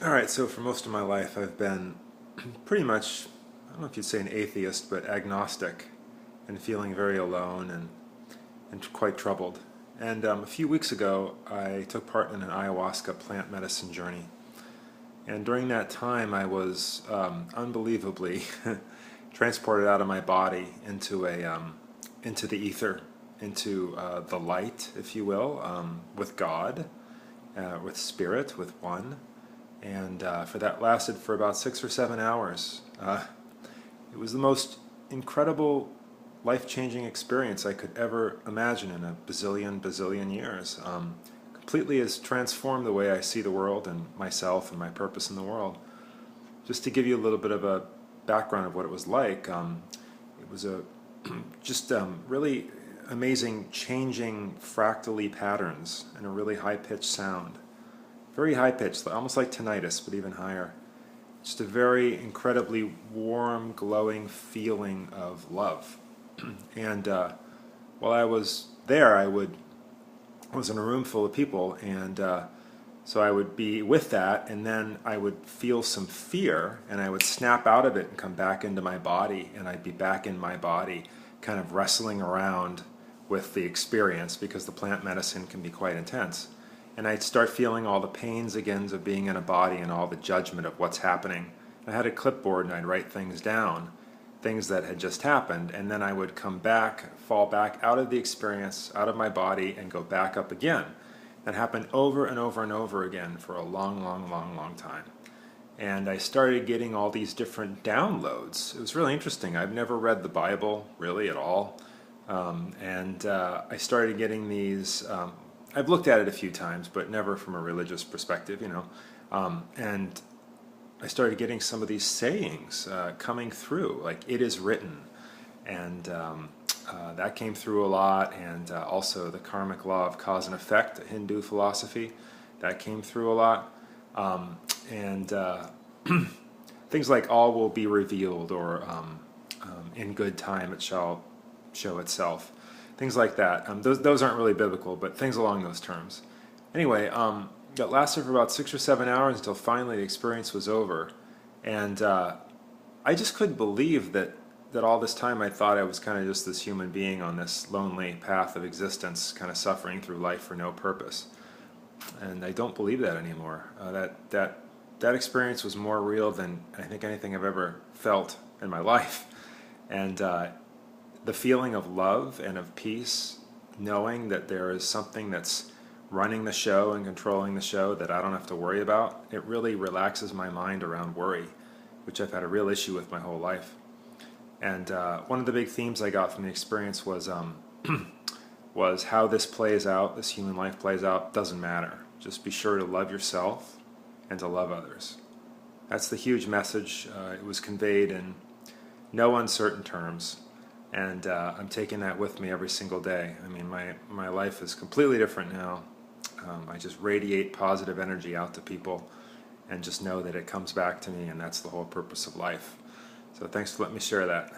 All right, so for most of my life, I've been pretty much, I don't know if you'd say an atheist, but agnostic and feeling very alone and quite troubled. And a few weeks ago, I took part in an ayahuasca plant medicine journey. And during that time, I was unbelievably transported out of my body into the ether, into the light, if you will, with God, with Spirit, with One. And for that lasted for about 6 or 7 hours. It was the most incredible, life-changing experience I could ever imagine in a bazillion years. Completely has transformed the way I see the world and myself and my purpose in the world. Just to give you a little bit of a background of what it was like, it was a just really amazing, changing fractally patterns and a really high-pitched sound. Very high pitched, almost like tinnitus, but even higher. Just a very incredibly warm, glowing feeling of love. And while I was there, I was in a room full of people, and so I would be with that, and then I would feel some fear, and I would snap out of it and come back into my body, and I'd be back in my body, kind of wrestling around with the experience because the plant medicine can be quite intense. And I'd start feeling all the pains again of being in a body and all the judgment of what's happening. I had a clipboard and I'd write things down, things that had just happened, and then I would come back, fall back out of the experience, out of my body, and go back up again. That happened over and over and over again for a long time. And I started getting all these different downloads. It was really interesting. I've never read the Bible really at all. I started getting these. I've looked at it a few times, but never from a religious perspective, and I started getting some of these sayings coming through, like "it is written," and that came through a lot. And also the karmic law of cause and effect, a Hindu philosophy, that came through a lot. And things like "all will be revealed" or "in good time it shall show itself." Things like that. Those aren't really biblical, but things along those terms. Anyway, that lasted for about 6 or 7 hours until finally the experience was over. And I just couldn't believe that all this time I thought I was kind of just this human being on this lonely path of existence, kind of suffering through life for no purpose. And I don't believe that anymore. That experience was more real than I think anything I've ever felt in my life. And the feeling of love and of peace, knowing that there is something that's running the show and controlling the show that I don't have to worry about, it really relaxes my mind around worry, which I've had a real issue with my whole life. And one of the big themes I got from the experience was was how this plays out, this human life plays out, doesn't matter. Just be sure to love yourself and to love others. That's the huge message. It was conveyed in no uncertain terms. And I'm taking that with me every single day. I mean, my life is completely different now. I just radiate positive energy out to people and just know that it comes back to me, and that's the whole purpose of life. So thanks for letting me share that.